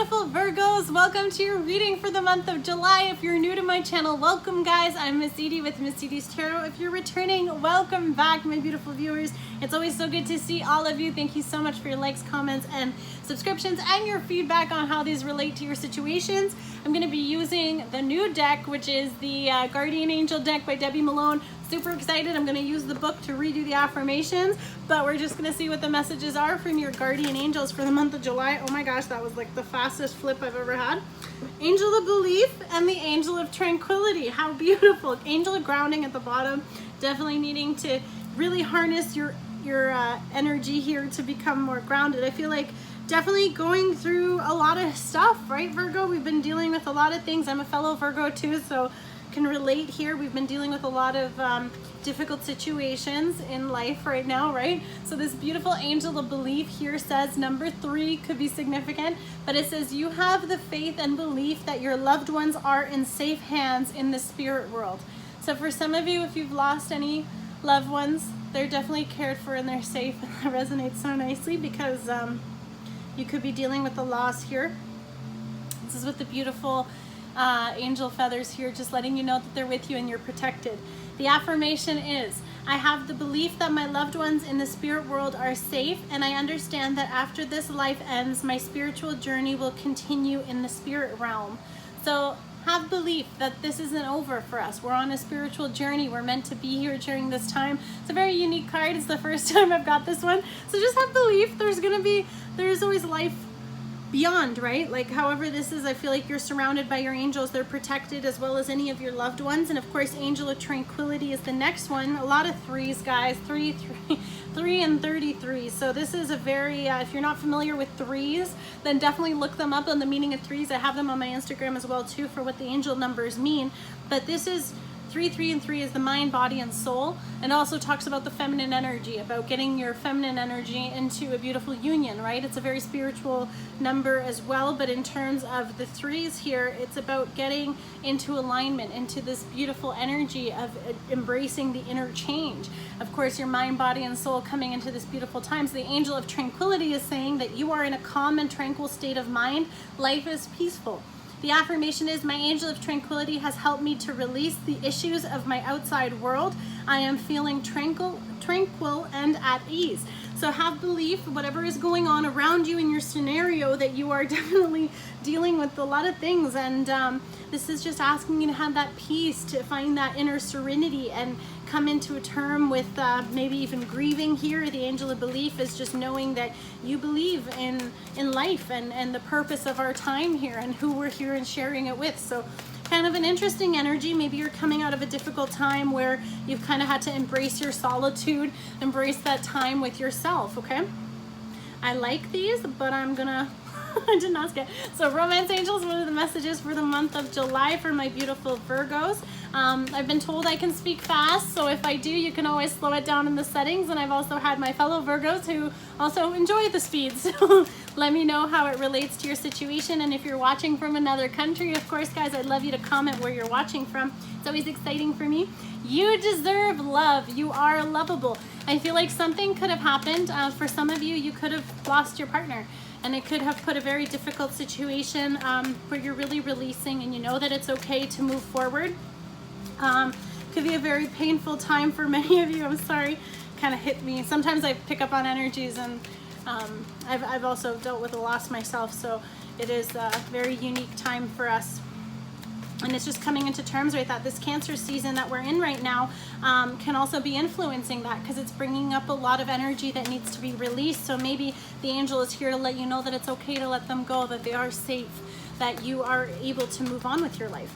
beautiful Virgos, welcome to your reading for the month of July. If you're new to my channel, welcome guys. I'm Miss Edie with Missedietarot. If you're returning, welcome back my beautiful viewers. It's always so good to see all of you. Thank you so much for your likes, comments, and subscriptions and your feedback on how these relate to your situations. I'm going to be using the new deck, which is the Guardian Angel deck by Debbie Malone. Super excited. I'm going to use the book to redo the affirmations, but we're just going to see what the messages are from your guardian angels for the month of July. Oh my gosh, that was like the fastest flip I've ever had. Angel of Belief and the Angel of Tranquility. How beautiful. Angel of Grounding at the bottom. Definitely needing to really harness your energy here to become more grounded. I feel like definitely going through a lot of stuff, right, Virgo? We've been dealing with a lot of things. I'm a fellow Virgo too, so can relate here. We've been dealing with a lot of difficult situations in life right now, right? So this beautiful Angel of Belief here says number 3 could be significant, but it says you have the faith and belief that your loved ones are in safe hands in the spirit world. So for some of you, if you've lost any loved ones, they're definitely cared for and they're safe. And that resonates so nicely because you could be dealing with the loss here. This is with the beautiful angel feathers here, just letting you know that they're with you and you're protected. The affirmation is, I have the belief that my loved ones in the spirit world are safe, and I understand that after this life ends, my spiritual journey will continue in the spirit realm. So have belief that this isn't over for us. We're on a spiritual journey. We're meant to be here during this time. It's a very unique card. It's the first time I've got this one. So just have belief. There's always life beyond, right? Like however this is, I feel like you're surrounded by your angels. They're protected as well as any of your loved ones. And of course, Angel of Tranquility is the next one. A lot of threes, guys. 3 and 33. So this is a very, if you're not familiar with threes, then definitely look them up on the meaning of threes. I have them on my Instagram as well too for what the angel numbers mean. But this is 3 and 3 is the mind, body, and soul, and also talks about the feminine energy, about getting your feminine energy into a beautiful union, right? It's a very spiritual number as well, but in terms of the threes here, it's about getting into alignment, into this beautiful energy of embracing the inner change. Of course, your mind, body, and soul coming into this beautiful time. So the Angel of Tranquility is saying that you are in a calm and tranquil state of mind. Life is peaceful. The affirmation is, my Angel of Tranquility has helped me to release the issues of my outside world. I am feeling tranquil and at ease. So have belief, whatever is going on around you in your scenario, that you are definitely dealing with a lot of things. And this is just asking you to have that peace, to find that inner serenity and come into a term with maybe even grieving here. The Angel of Belief is just knowing that you believe in life and the purpose of our time here and who we're here and sharing it with. So kind of an interesting energy. Maybe you're coming out of a difficult time where you've kind of had to embrace your solitude, embrace that time with yourself, okay? I like these, but I'm gonna I did not get. So Romance Angels, what are the messages for the month of July for my beautiful Virgos? I've been told I can speak fast, so if I do, you can always slow it down in the settings. And I've also had my fellow Virgos who also enjoy the speed. So let me know how it relates to your situation. And if you're watching from another country, of course, guys, I'd love you to comment where you're watching from. It's always exciting for me. You deserve love. You are lovable. I feel like something could have happened. For some of you, you could have lost your partner. And it could have put a very difficult situation where you're really releasing and you know that it's okay to move forward. Could be a very painful time for many of you. I'm sorry, kind of hit me. Sometimes I pick up on energies, and I've also dealt with a loss myself. So it is a very unique time for us. And it's just coming into terms with that. This Cancer season that we're in right now can also be influencing that, because it's bringing up a lot of energy that needs to be released. So maybe the angel is here to let you know that it's okay to let them go, that they are safe, that you are able to move on with your life.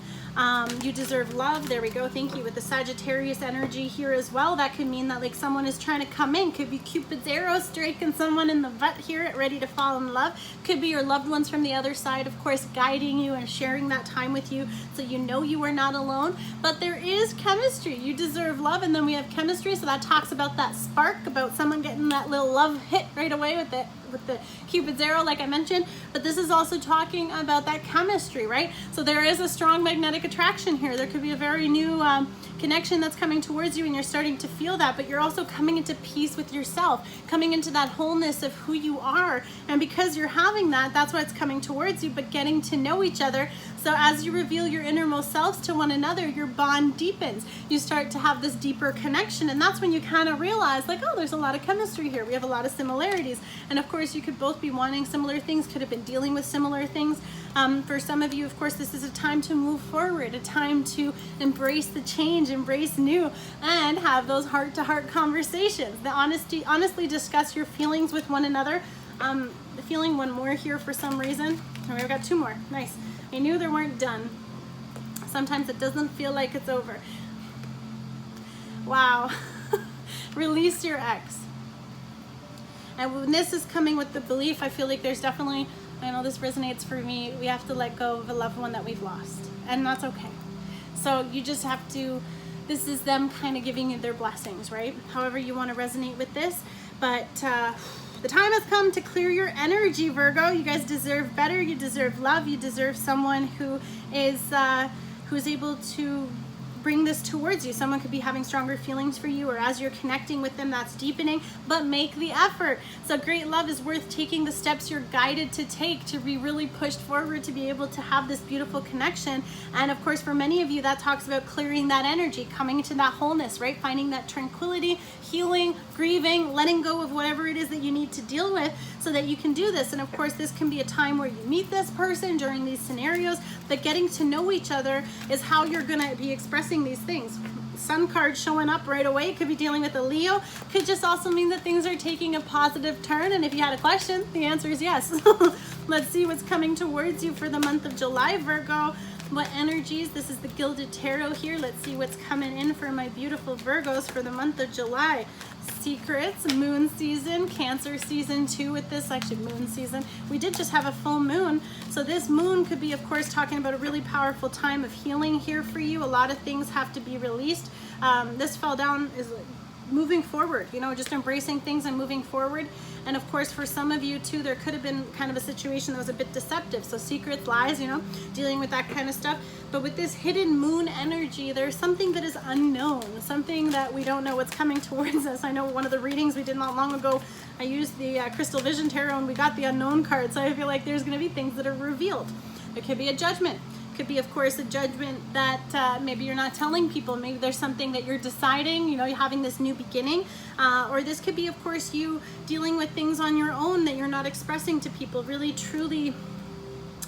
You deserve love. There we go. Thank you. With the Sagittarius energy here as well, that could mean that like someone is trying to come in. Could be Cupid's arrow striking someone in the butt here, ready to fall in love. Could be your loved ones from the other side, of course, guiding you and sharing that time with you so you know you are not alone. But there is chemistry. You deserve love. And then we have chemistry. So that talks about that spark, about someone getting that little love hit right away with it. with the Cupid's arrow, like I mentioned, but this is also talking about that chemistry, right? So there is a strong magnetic attraction here. There could be a very new connection that's coming towards you, and you're starting to feel that, but you're also coming into peace with yourself, coming into that wholeness of who you are. And because you're having that, that's why it's coming towards you, but getting to know each other. So as you reveal your innermost selves to one another, your bond deepens. You start to have this deeper connection, and that's when you kind of realize, like, oh, there's a lot of chemistry here. We have a lot of similarities. And of course, you could both be wanting similar things, could have been dealing with similar things. For some of you, of course, this is a time to move forward, a time to embrace the change, embrace new, and have those heart-to-heart conversations. Honestly discuss your feelings with one another. Feeling one more here for some reason. All right, I've got two more. Nice. I knew they weren't done. Sometimes it doesn't feel like it's over. Wow. Release your ex. And when this is coming with the belief, I feel like there's definitely, I know this resonates for me, we have to let go of a loved one that we've lost. And that's okay. So you just have to, this is them kind of giving you their blessings, right? However you want to resonate with this. But the time has come to clear your energy, Virgo. You guys deserve better. You deserve love. You deserve someone who is who's able to bring this towards you. Someone could be having stronger feelings for you, or as you're connecting with them, that's deepening, but make the effort. So great love is worth taking the steps you're guided to take to be really pushed forward, to be able to have this beautiful connection. And of course, for many of you, that talks about clearing that energy, coming into that wholeness, right? Finding that tranquility, healing, grieving, letting go of whatever it is that you need to deal with so that you can do this. And of course, this can be a time where you meet this person during these scenarios, but getting to know each other is how you're going to be expressing these things. Sun card showing up right away. Could be dealing with a Leo. Could just also mean that things are taking a positive turn. And if you had a question, the answer is yes. Let's see what's coming towards you for the month of July, Virgo. What energies? This is the Gilded Tarot here. Let's see what's coming in for my beautiful Virgos for the month of July. Secrets, moon season, Cancer season too with this, actually moon season. We did just have a full moon. So this moon could be, of course, talking about a really powerful time of healing here for you. A lot of things have to be released. This fell down is moving forward, you know, just embracing things and moving forward. And of course, for some of you too, there could have been kind of a situation that was a bit deceptive. So secrets, lies, you know, dealing with that kind of stuff. But with this hidden moon energy, there's something that is unknown, something that we don't know what's coming towards us. I know one of the readings we did not long ago, I used the Crystal Vision Tarot and we got the unknown card. So I feel like there's going to be things that are revealed. There could be a judgment. Could be, of course, a judgment that maybe you're not telling people. Maybe there's something that you're deciding, you know, you're having this new beginning. Or this could be, of course, you dealing with things on your own that you're not expressing to people. Really, truly,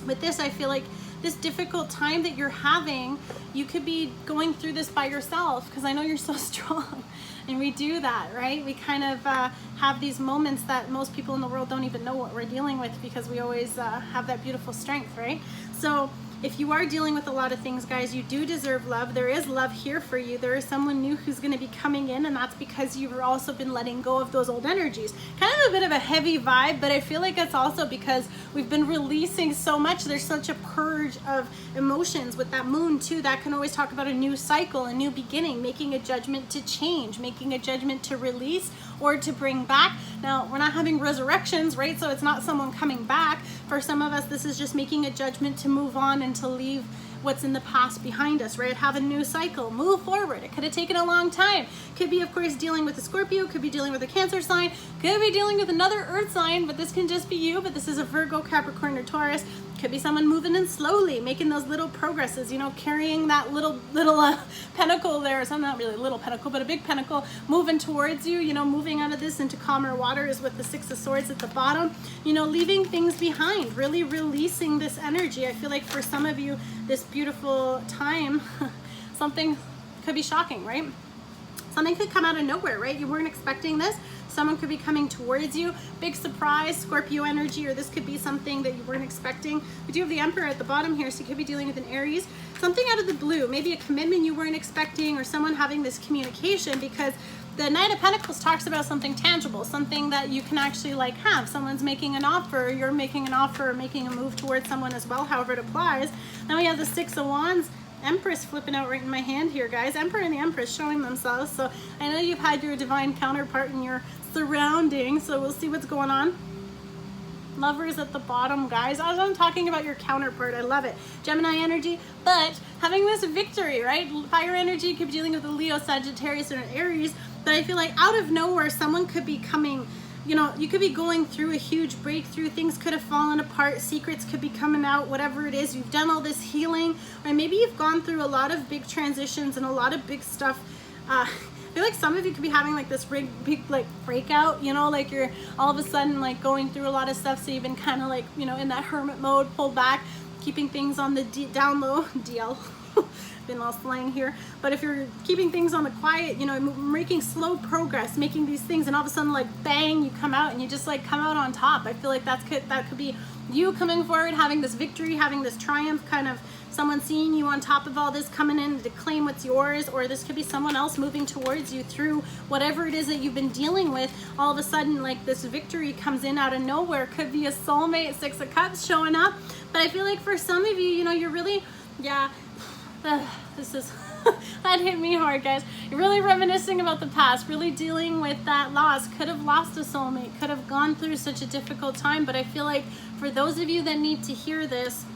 with this, I feel like this difficult time that you're having, you could be going through this by yourself, because I know you're so strong. And we do that, right? We kind of have these moments that most people in the world don't even know what we're dealing with, because we always have that beautiful strength, right? So if you are dealing with a lot of things, guys, you do deserve love. There is love here for you. There is someone new who's going to be coming in, and that's because you've also been letting go of those old energies. Kind of a bit of a heavy vibe, but I feel like it's also because we've been releasing so much. There's such a purge of emotions with that moon too. That can always talk about a new cycle, a new beginning, making a judgment to change, making a judgment to release or to bring back. Now, we're not having resurrections, right? So it's not someone coming back. For some of us, this is just making a judgment to move on and to leave what's in the past behind us, right? Have a new cycle, move forward. It could have taken a long time. Could be, of course, dealing with a Scorpio, could be dealing with a Cancer sign, could be dealing with another Earth sign, but this can just be you. But this is a Virgo, Capricorn, or Taurus. Could be someone moving in slowly, making those little progresses, you know, carrying that little pentacle there. So not really a little pentacle, but a big pentacle moving towards you, you know, moving out of this into calmer waters with the Six of Swords at the bottom, you know, leaving things behind, really releasing this energy. I feel like for some of you, this beautiful time, something could be shocking, right? Something could come out of nowhere, right? You weren't expecting this. Someone could be coming towards you. Big surprise, Scorpio energy, or this could be something that you weren't expecting. We do have the Emperor at the bottom here, so you could be dealing with an Aries. Something out of the blue, maybe a commitment you weren't expecting, or someone having this communication, because the Knight of Pentacles talks about something tangible, something that you can actually like have. Someone's making an offer, you're making an offer, or making a move towards someone as well, however it applies. Then we have the Six of Wands, Empress flipping out right in my hand here, guys. Emperor and the Empress showing themselves. So I know you've had your divine counterpart in your surroundings, so we'll see what's going on. Lovers at the bottom, guys. As I'm talking about your counterpart, I love it. Gemini energy, but having this victory, right? Fire energy could be dealing with the Leo, Sagittarius, or Aries, but I feel like out of nowhere, someone could be coming, you know, you could be going through a huge breakthrough. Things could have fallen apart. Secrets could be coming out, whatever it is. You've done all this healing, or maybe you've gone through a lot of big transitions and a lot of big stuff. I feel like some of you could be having like this big like breakout, you know, like you're all of a sudden like going through a lot of stuff. So you've been kind of like, you know, in that hermit mode, pulled back, keeping things on the down low, DL. Been all slang here, but if you're keeping things on the quiet, you know, making slow progress, making these things, and all of a sudden, like bang, you come out and you just like come out on top. I feel like that could be you coming forward, having this victory, having this triumph, kind of someone seeing you on top of all this, coming in to claim what's yours, or this could be someone else moving towards you through whatever it is that you've been dealing with. All of a sudden, like this victory comes in out of nowhere. Could be a soulmate, Six of Cups showing up, but I feel like for some of you, you know, you're really, yeah. This is that hit me hard, guys. You're really reminiscing about the past, really dealing with that loss. Could have lost a soulmate, could have gone through such a difficult time, but I feel like for those of you that need to hear this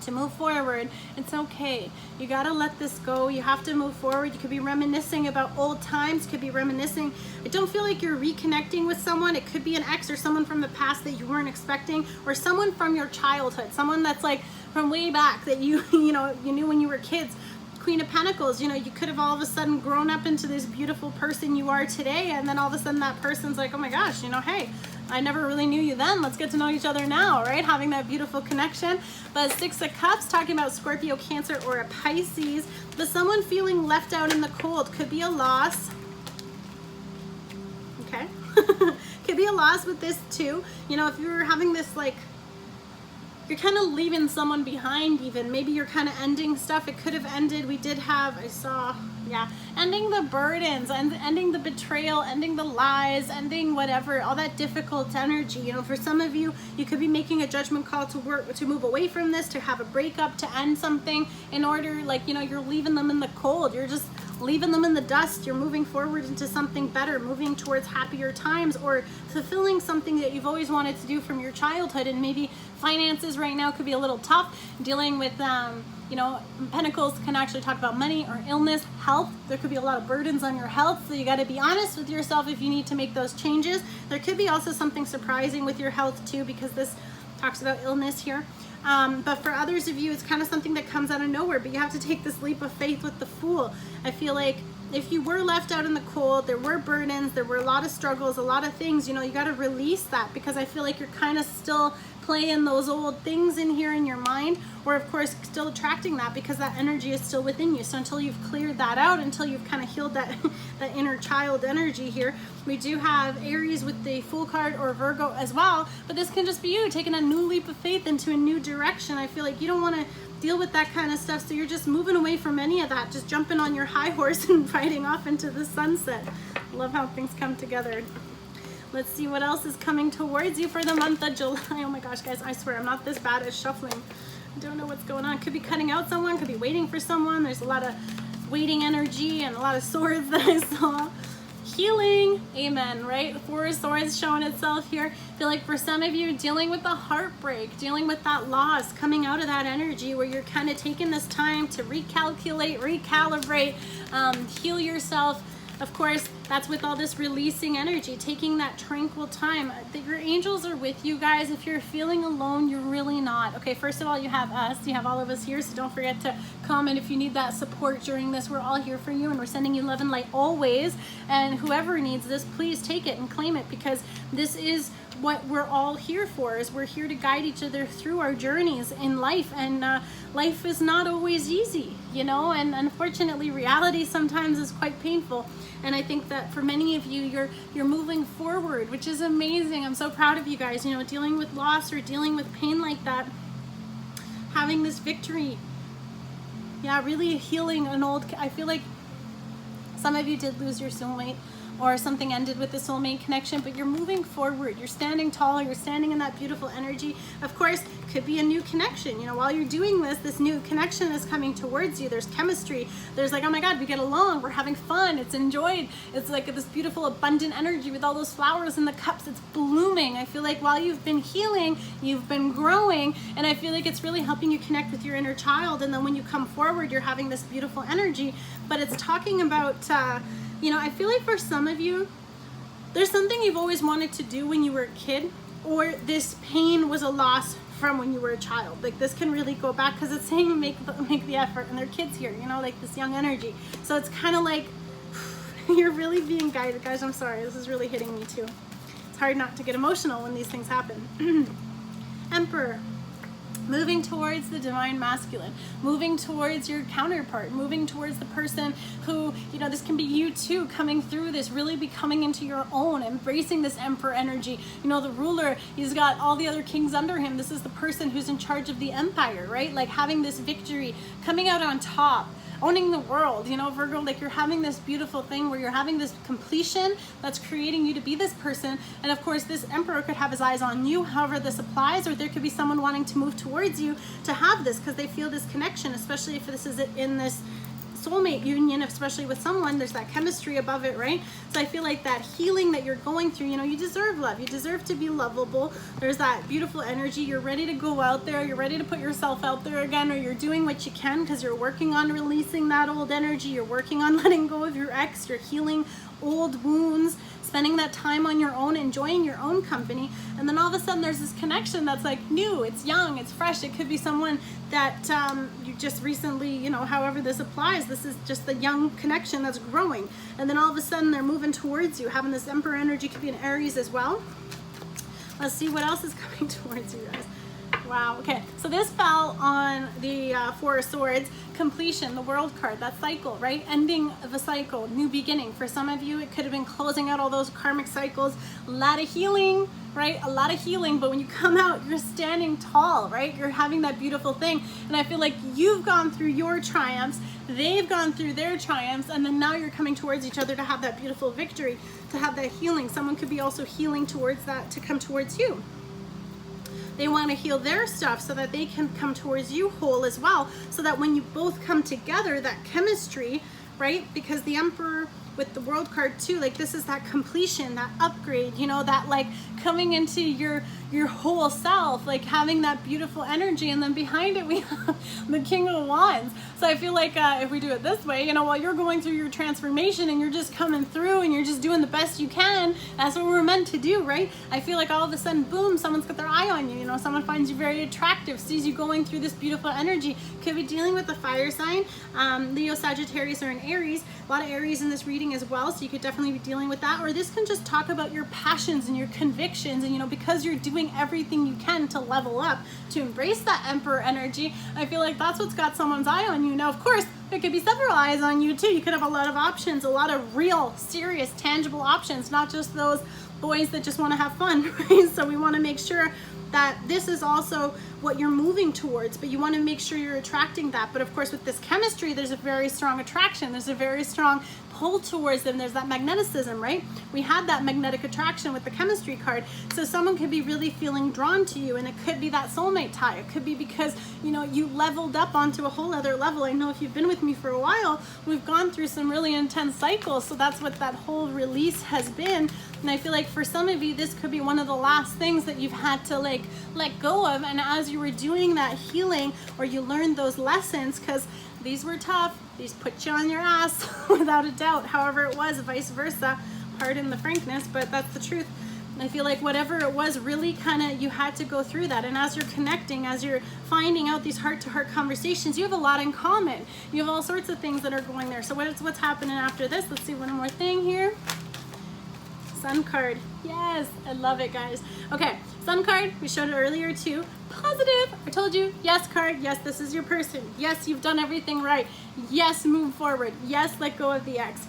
to move forward, it's okay. You gotta let this go. You have to move forward. You could be reminiscing about old times, could be reminiscing. I don't feel like you're reconnecting with someone. It could be an ex or someone from the past that you weren't expecting, or someone from your childhood, someone that's like from way back that you knew when you were kids. Queen of Pentacles, you know, you could have all of a sudden grown up into this beautiful person you are today, and then all of a sudden that person's like, oh my gosh, you know, hey, I never really knew you then, let's get to know each other now, right? Having that beautiful connection. But Six of Cups, talking about Scorpio, Cancer, or a Pisces, but someone feeling left out in the cold. Could be a loss. Okay. Could be a loss with this too. You know, if you were having this like, you're kind of leaving someone behind, even maybe you're kind of ending stuff. It could have ended. We did have, I saw, yeah, ending the burdens and ending the betrayal, ending the lies, ending whatever, all that difficult energy. You know, for some of you, you could be making a judgment call to move away from this, to have a breakup, to end something in order, like, you know, you're leaving them in the cold. You're just leaving them in the dust. You're moving forward into something better, moving towards happier times, or fulfilling something that you've always wanted to do from your childhood. And maybe finances right now could be a little tough, dealing with you know, Pentacles can actually talk about money or illness, health. There could be a lot of burdens on your health, so you got to be honest with yourself if you need to make those changes. There could be also something surprising with your health too, because this talks about illness here. But for others of you, it's kind of something that comes out of nowhere, but you have to take this leap of faith with the Fool. I feel like if you were left out in the cold, there were burdens, there were a lot of struggles, a lot of things, you know, you got to release that, because I feel like you're kind of still playing those old things in here in your mind, or of course still attracting that because that energy is still within you. So until you've cleared that out, until you've kind of healed that that inner child energy here. We do have Aries with the Fool card, or Virgo as well, but this can just be you taking a new leap of faith into a new direction. I feel like you don't want to deal with that kind of stuff, so you're just moving away from any of that, just jumping on your high horse and riding off into the sunset. Love how things come together. Let's see what else is coming towards you for the month of July. Oh my gosh, guys, I swear I'm not this bad at shuffling. I don't know what's going on. Could be cutting out someone, could be waiting for someone. There's a lot of waiting energy and a lot of swords that I saw. Healing, amen, right? Four of Swords showing itself here. I feel like for some of you, dealing with the heartbreak, dealing with that loss, coming out of that energy where you're kind of taking this time to recalculate, recalibrate, heal yourself. Of course, that's with all this releasing energy, taking that tranquil time. That your angels are with you, guys. If you're feeling alone, you're really not. Okay, first of all, you have us. You have all of us here, so don't forget to comment if you need that support during this. We're all here for you, and we're sending you love and light always. And whoever needs this, please take it and claim it, because this is what we're all here for. Is we're here to guide each other through our journeys in life, and life is not always easy, you know, and unfortunately reality sometimes is quite painful. And I think that for many of you, you're moving forward, which is amazing. I'm so proud of you guys, you know, dealing with loss or dealing with pain like that, having this victory. Yeah, really healing an old, I feel like some of you did lose your soulmate, or something ended with the soulmate connection, but you're moving forward. You're standing tall. You're standing in that beautiful energy. Of course, could be a new connection. You know, while you're doing this new connection is coming towards you. There's chemistry. There's like, oh my God, we get along. We're having fun. It's enjoyed. It's like this beautiful, abundant energy with all those flowers in the cups. It's blooming. I feel like while you've been healing, you've been growing, and I feel like it's really helping you connect with your inner child. And then when you come forward, you're having this beautiful energy. But it's talking about, you know, I feel like for some of you, there's something you've always wanted to do when you were a kid, or this pain was a loss from when you were a child. Like this can really go back, because it's saying make the effort, and they're kids here, you know, like this young energy. So it's kind of like you're really being guided. Guys, I'm sorry, this is really hitting me too. It's hard not to get emotional when these things happen. Emperor, moving towards the divine masculine, moving towards your counterpart, moving towards the person who, you know, this can be you too, coming through this, really becoming into your own, embracing this emperor energy. You know, the ruler, he's got all the other kings under him. This is the person who's in charge of the empire, right? Like having this victory, coming out on top, owning the world. You know, Virgo, like you're having this beautiful thing where you're having this completion that's creating you to be this person. And of course, this emperor could have his eyes on you, however this applies, or there could be someone wanting to move towards you to have this because they feel this connection, especially if this is in this soulmate union, especially with someone, there's that chemistry above it, right? So I feel like that healing that you're going through, you know, you deserve love. You deserve to be lovable. There's that beautiful energy. You're ready to go out there. You're ready to put yourself out there again, or you're doing what you can because you're working on releasing that old energy. You're working on letting go of your ex. You're healing old wounds, spending that time on your own, enjoying your own company. And then all of a sudden there's this connection that's like new, it's young, it's fresh. It could be someone that you just recently, you know, however this applies, this is just the young connection that's growing. And then all of a sudden they're moving towards you, having this emperor energy. Could be an Aries as well. Let's see what else is coming towards you guys. Wow, okay, so this fell on the Four of Swords, completion, the World card, that cycle, right? Ending of a cycle, new beginning. For some of you, it could have been closing out all those karmic cycles, a lot of healing, right? A lot of healing, but when you come out, you're standing tall, right? You're having that beautiful thing. And I feel like you've gone through your triumphs, they've gone through their triumphs, and then now you're coming towards each other to have that beautiful victory, to have that healing. Someone could be also healing towards that to come towards you. They want to heal their stuff so that they can come towards you whole as well, so that when you both come together, that chemistry, right? Because the Emperor with the World card too, like this is that completion, that upgrade, you know, that like coming into your whole self, like having that beautiful energy. And then behind it we have the King of Wands. So I feel like if we do it this way, you know, while you're going through your transformation and you're just coming through and you're just doing the best you can, that's what we're meant to do, right? I feel like all of a sudden, boom, someone's got their eye on you, you know, someone finds you very attractive, sees you going through this beautiful energy. Could be dealing with the fire sign, Leo, Sagittarius, or an Aries. A lot of Aries in this reading as well, so you could definitely be dealing with that. Or this can just talk about your passions and your convictions, and you know, because you're doing everything you can to level up, to embrace that Emperor energy. I feel like that's what's got someone's eye on you. Now, of course, there could be several eyes on you too. You could have a lot of options, a lot of real, serious, tangible options, not just those boys that just want to have fun, right? So we want to make sure that this is also what you're moving towards, but you want to make sure you're attracting that. But of course, with this chemistry, there's a very strong attraction. There's a very strong pull towards them. There's that magneticism, right? We had that magnetic attraction with the chemistry card. So someone could be really feeling drawn to you, and it could be that soulmate tie. It could be because, you know, you leveled up onto a whole other level. I know if you've been with me for a while, we've gone through some really intense cycles. So that's what that whole release has been. And I feel like for some of you, this could be one of the last things that you've had to like let go of. And as you were doing that healing, or you learned those lessons, because these were tough, these put you on your ass without a doubt. However it was, vice versa, pardon the frankness, but that's the truth. I feel like whatever it was, really kind of, you had to go through that. And as you're connecting, as you're finding out these heart-to-heart conversations, you have a lot in common. You have all sorts of things that are going there. So what's happening after this? Let's see, one more thing here. Sun card. Yes, I love it, guys. Okay, Sun card, we showed it earlier too. Positive. I told you, yes card. Yes, this is your person. Yes, you've done everything right. Yes, move forward. Yes, let go of the ex.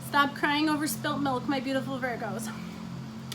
Stop crying over spilt milk, my beautiful Virgos.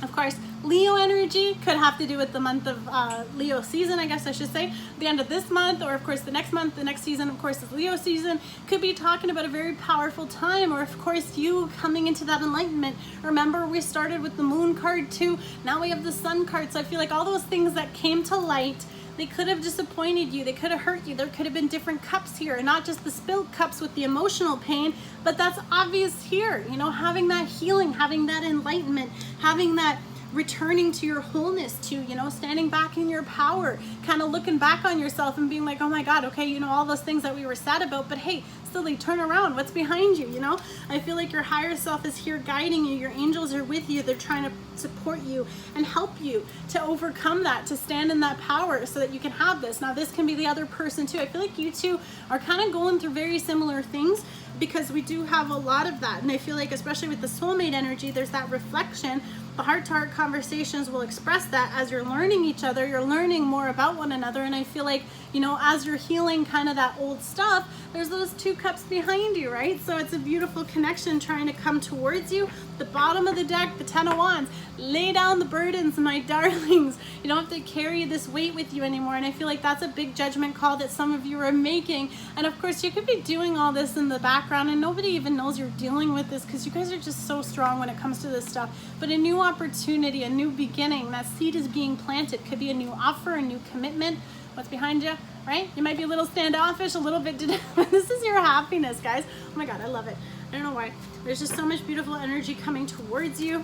Of course, Leo energy could have to do with the month of Leo season, I guess I should say. The end of this month, or of course the next month, the next season, of course, is Leo season. Could be talking about a very powerful time, or of course you coming into that enlightenment. Remember, we started with the moon card too. Now we have the sun card. So I feel like all those things that came to light, they could have disappointed you. They could have hurt you. There could have been different cups here, and not just the spilled cups with the emotional pain, but that's obvious here. You know, having that healing, having that enlightenment, having that returning to your wholeness, to, you know, standing back in your power, kind of looking back on yourself and being like, oh my God, okay, you know, all those things that we were sad about, but hey, still, they turn around. What's behind you? You know, I feel like your higher self is here guiding you. Your angels are with you. They're trying to support you and help you to overcome that, to stand in that power so that you can have this. Now, this can be the other person too. I feel like you two are kind of going through very similar things, because we do have a lot of that. And I feel like, especially with the soulmate energy, there's that reflection. The heart-to-heart conversations will express that. As you're learning each other, you're learning more about one another. And I feel like, you know, as you're healing kind of that old stuff, there's those two cups behind you, right? So it's a beautiful connection trying to come towards you. The bottom of the deck, the 10 of Wands. Lay down the burdens, my darlings. You don't have to carry this weight with you anymore. And I feel like that's a big judgment call that some of you are making. And of course, you could be doing all this in the background and nobody even knows you're dealing with this, because you guys are just so strong when it comes to this stuff. But a new opportunity, a new beginning, that seed is being planted. Could be a new offer, a new commitment. What's behind you, right? You might be a little standoffish, a little bit. This is your happiness, guys. Oh my God, I love it. I don't know why. There's just so much beautiful energy coming towards you.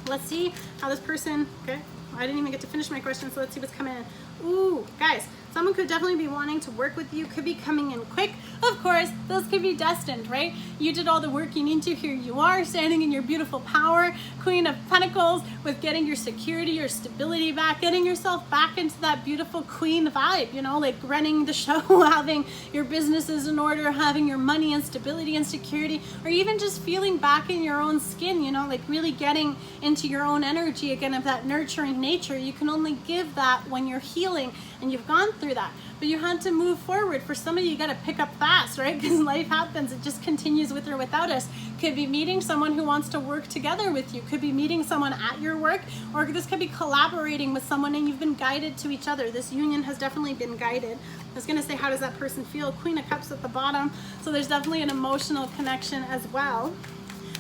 Let's see how this person, okay, I didn't even get to finish my question, so let's see what's coming in. Ooh, guys, someone could definitely be wanting to work with you, could be coming in quick. Of course, those could be destined, right? You did all the work you need to. Here you are, standing in your beautiful power, Queen of Pentacles, with getting your security, your stability back, getting yourself back into that beautiful queen vibe, you know, like running the show, having your businesses in order, having your money and stability and security, or even just feeling back in your own skin, you know, like really getting into your own energy again, of that nurturing nature. You can only give that when you're healing, and you've gone through that, but you had to move forward. For some of you, you got to pick up fast, right? Because life happens. It just continues with or without us. Could be meeting someone who wants to work together with you. Could be meeting someone at your work, or this could be collaborating with someone and you've been guided to each other. This union has definitely been guided. I was going to say, how does that person feel? Queen of Cups at the bottom. So there's definitely an emotional connection as well.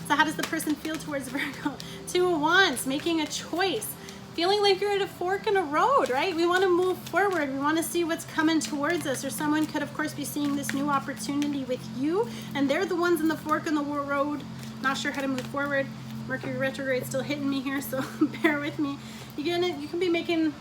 So how does the person feel towards Virgo? 2 of Wands, making a choice. Feeling like you're at a fork in a road, right? We want to move forward. We want to see what's coming towards us. Or someone could, of course, be seeing this new opportunity with you, and they're the ones in the fork in the road, not sure how to move forward. Mercury retrograde still hitting me here, so bear with me. You can be making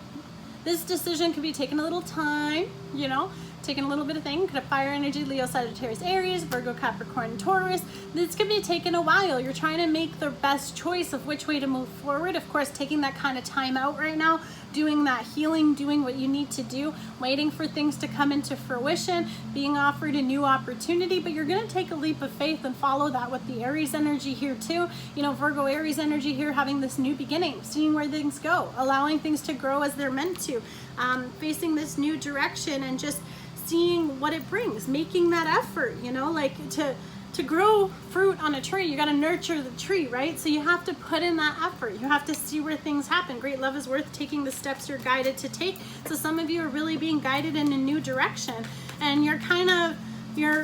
this decision, could be taking a little time, you know, taking a little bit of thing. Could have fire energy, Leo, Sagittarius, Aries, Virgo, Capricorn, Taurus. This could be taking a while. You're trying to make the best choice of which way to move forward. Of course, taking that kind of time out right now, doing that healing, doing what you need to do, waiting for things to come into fruition, being offered a new opportunity, but you're going to take a leap of faith and follow that with the Aries energy here too. You know, Virgo, Aries energy here, having this new beginning, seeing where things go, allowing things to grow as they're meant to, facing this new direction and just seeing what it brings, making that effort, you know, like to grow fruit on a tree, you got to nurture the tree, right? So you have to put in that effort. You have to see where things happen. Great love is worth taking the steps you're guided to take. So some of you are really being guided in a new direction, and you're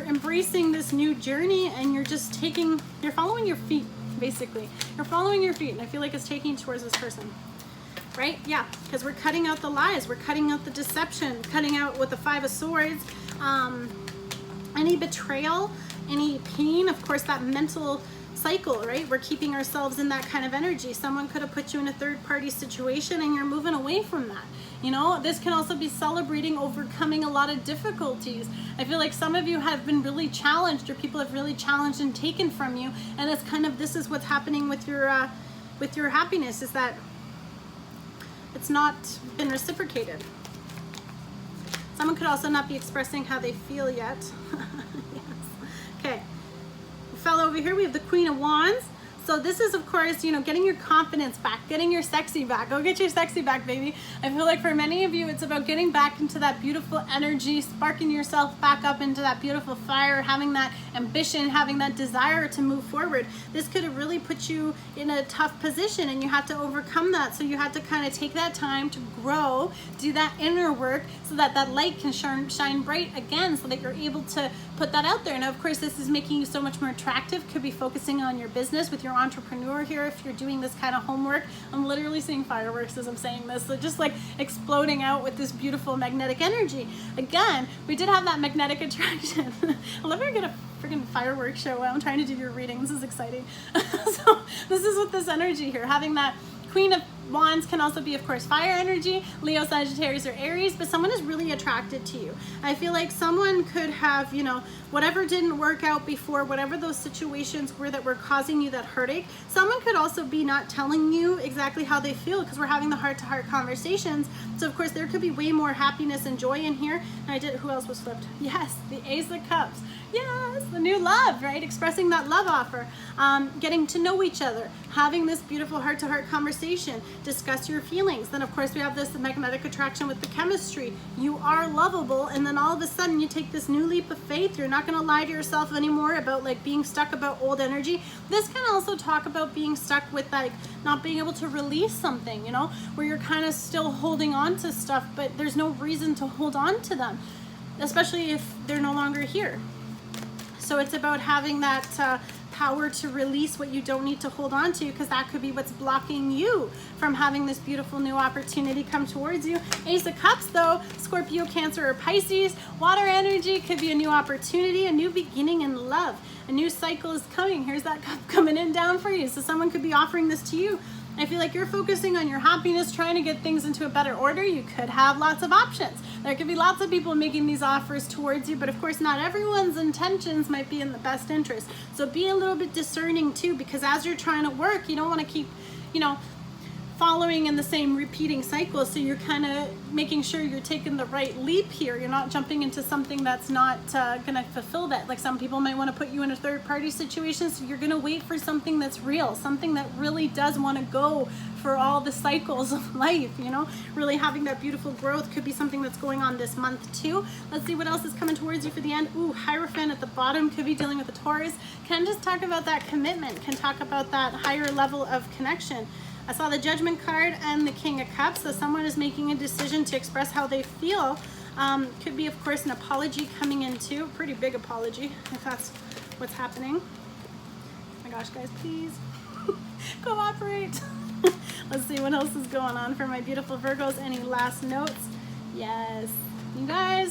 embracing this new journey, and you're following your feet, basically. You're following your feet, and I feel like it's taking towards this person. Right? Yeah, because we're cutting out the lies, we're cutting out the deception, cutting out with the 5 of Swords, any betrayal, any pain, of course, that mental cycle, right? We're keeping ourselves in that kind of energy. Someone could have put you in a third-party situation and you're moving away from that. You know, this can also be celebrating overcoming a lot of difficulties. I feel like some of you have been really challenged, or people have really challenged and taken from you, and it's kind of, this is what's happening with your happiness, is that it's not been reciprocated. Someone could also not be expressing how they feel yet. Yes. Okay. Fellow over here, we have the Queen of Wands. So this is, of course, you know, getting your confidence back, getting your sexy back. Go get your sexy back, baby. I feel like for many of you, it's about getting back into that beautiful energy, sparking yourself back up into that beautiful fire, having that ambition, having that desire to move forward. This could have really put you in a tough position and you had to overcome that. So you had to kind of take that time to grow, do that inner work so that that light can shine bright again, so that you're able to put that out there. And of course, this is making you so much more attractive. Could be focusing on your business with your entrepreneur here if you're doing this kind of homework. I'm literally seeing fireworks as I'm saying this, so just like exploding out with this beautiful magnetic energy. Again, we did have that magnetic attraction. I love how you get a freaking fireworks show while I'm trying to do your reading. This is exciting. So this is with this energy here, having that Queen of Wands can also be, of course, fire energy, Leo, Sagittarius, or Aries, but someone is really attracted to you. I feel like someone could have, you know, whatever didn't work out before, whatever those situations were that were causing you that heartache, someone could also be not telling you exactly how they feel, because we're having the heart-to-heart conversations. So, of course, there could be way more happiness and joy in here. And who else was flipped? Yes, the Ace of Cups. Yes, the new love, right? Expressing that love offer, getting to know each other, having this beautiful heart-to-heart conversation, discuss your feelings. Then of course we have this magnetic attraction with the chemistry. You are lovable, and then all of a sudden you take this new leap of faith. You're not going to lie to yourself anymore about like being stuck about old energy. This can also talk about being stuck with like not being able to release something, you know, where you're kind of still holding on to stuff, but there's no reason to hold on to them, especially if they're no longer here. So it's about having that power to release what you don't need to hold on to, because that could be what's blocking you from having this beautiful new opportunity come towards you. Ace of Cups though, Scorpio, Cancer, or Pisces, water energy could be a new opportunity, a new beginning in love. A new cycle is coming. Here's that cup coming in down for you. So someone could be offering this to you. I feel like you're focusing on your happiness, trying to get things into a better order. You could have lots of options. There could be lots of people making these offers towards you, but of course not everyone's intentions might be in the best interest. So be a little bit discerning too, because as you're trying to work, you don't want to keep, you know, following in the same repeating cycle. So you're kind of making sure you're taking the right leap here. You're not jumping into something that's not gonna fulfill that. Like some people might want to put you in a third party situation, so you're gonna wait for something that's real, something that really does want to go for all the cycles of life, you know, really having that beautiful growth could be something that's going on this month too. Let's see what else is coming towards you for the end. Ooh, Hierophant at the bottom could be dealing with the Taurus. Can just talk about that commitment, can talk about that higher level of connection. I saw the Judgment card and the King of Cups, so someone is making a decision to express how they feel. Could be, of course, an apology coming in too, pretty big apology, if that's what's happening. Oh my gosh, guys, please cooperate. Let's see what else is going on for my beautiful Virgos. Any last notes? Yes, you guys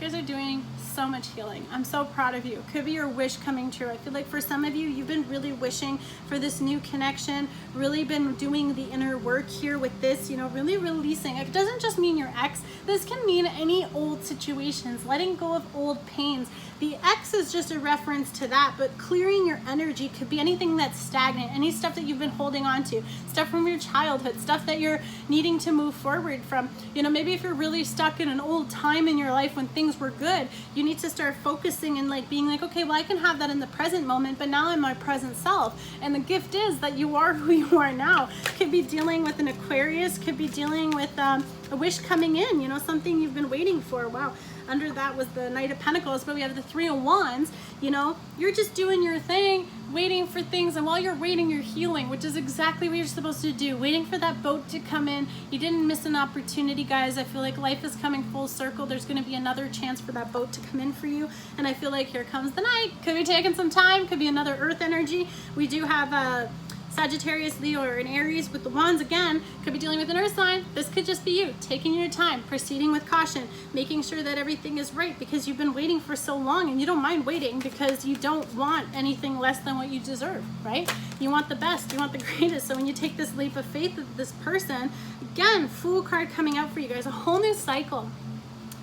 are doing so much healing. I'm so proud of you. Could be your wish coming true. I feel like for some of you, you've been really wishing for this new connection, really been doing the inner work here with this, you know, really releasing. It doesn't just mean your ex. This can mean any old situations, letting go of old pains. The ex is just a reference to that, but clearing your energy could be anything that's stagnant, any stuff that you've been holding on to, stuff from your childhood, stuff that you're needing to move forward from. You know, maybe if you're really stuck in an old time in your life when things were good, you need to start focusing and like being like, okay, well, I can have that in the present moment, but now I'm my present self. And the gift is that you are who you are now. Could be dealing with an Aquarius, could be dealing with a wish coming in, you know, something you've been waiting for. Wow. Under that was the Knight of Pentacles, but we have the Three of Wands. You know, you're just doing your thing, waiting for things, and while you're waiting, you're healing, which is exactly what you're supposed to do. Waiting for that boat to come in. You didn't miss an opportunity, guys. I feel like life is coming full circle. There's going to be another chance for that boat to come in for you, and I feel like here comes the Knight. Could be taking some time, could be another Earth energy. We do have Sagittarius, Leo, or an Aries with the Wands again. Could be dealing with an Earth sign. This could just be you taking your time, proceeding with caution, making sure that everything is right, because you've been waiting for so long, and you don't mind waiting because you don't want anything less than what you deserve, right? You want the best, you want the greatest. So when you take this leap of faith with this person, again, Fool card coming out for you guys, a whole new cycle.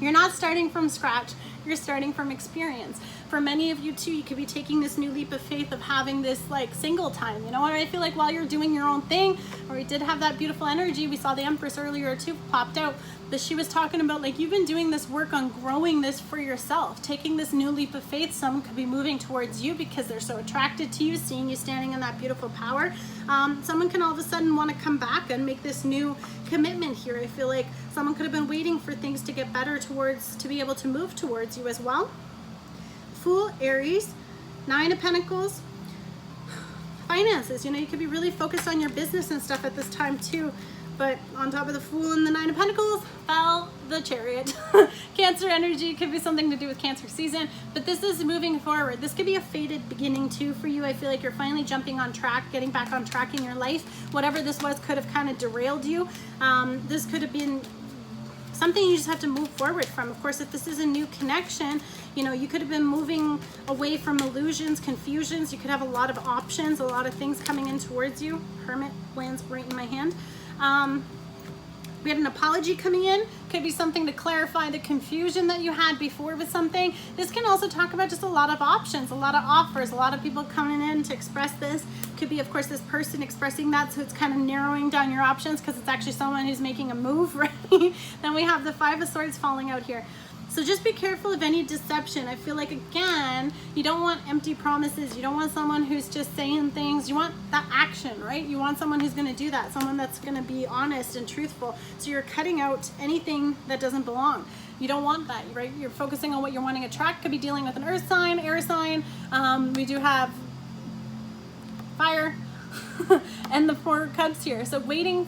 You're not starting from scratch. you're starting from experience. For many of you too, you could be taking this new leap of faith of having this like single time, you know what I feel like, while you're doing your own thing. Or we did have that beautiful energy. We saw the Empress earlier too popped out, but she was talking about like you've been doing this work on growing this for yourself, taking this new leap of faith. Someone could be moving towards you because they're so attracted to you, seeing you standing in that beautiful power. Someone can all of a sudden want to come back and make this new commitment here. I feel like someone could have been waiting for things to get better to be able to move towards you as well. Fool, Aries, Nine of Pentacles, finances. You know, you could be really focused on your business and stuff at this time too. But on top of the Fool and the Nine of Pentacles fell the Chariot. Cancer energy could be something to do with Cancer season, but this is moving forward. This could be a fated beginning too for you. I feel like you're finally jumping on track, getting back on track in your life. Whatever this was could have kind of derailed you. This could have been something you just have to move forward from. Of course, if this is a new connection, you know, you could have been moving away from illusions, confusions. You could have a lot of options, a lot of things coming in towards you. Hermit lands right in my hand. We had an apology coming in. Could be something to clarify the confusion that you had before with something. This can also talk about just a lot of options, a lot of offers, a lot of people coming in to express this. Could be, of course, this person expressing that, so it's kind of narrowing down your options because it's actually someone who's making a move, right? Then we have the Five of Swords falling out here. So just be careful of any deception. I feel like, again, you don't want empty promises. You don't want someone who's just saying things. You want that action, right? You want someone who's going to do that, someone that's going to be honest and truthful. So you're cutting out anything that doesn't belong. You don't want that, right? You're focusing on what you're wanting to attract. Could be dealing with an earth sign, air sign. We do have fire and the Four of Cups here. So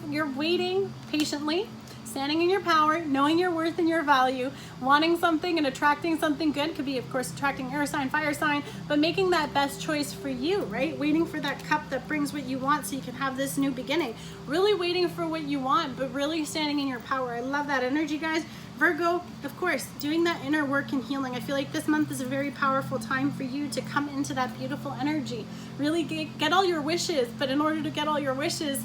you're waiting patiently, standing in your power, knowing your worth and your value, wanting something and attracting something good. Could be, of course, attracting air sign, fire sign, but making that best choice for you, right? Waiting for that cup that brings what you want so you can have this new beginning. Really waiting for what you want, but really standing in your power. I love that energy, guys. Virgo, of course, doing that inner work and healing. I feel like this month is a very powerful time for you to come into that beautiful energy. Really get all your wishes, but in order to get all your wishes,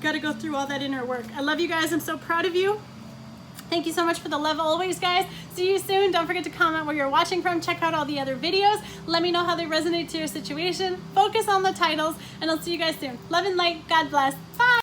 got to go through all that inner work. I love you guys. I'm so proud of you. Thank you so much for the love always, guys. See you soon. Don't forget to comment where you're watching from. Check out all the other videos. Let me know how they resonate to your situation. Focus on the titles, and I'll see you guys soon. Love and light. God bless.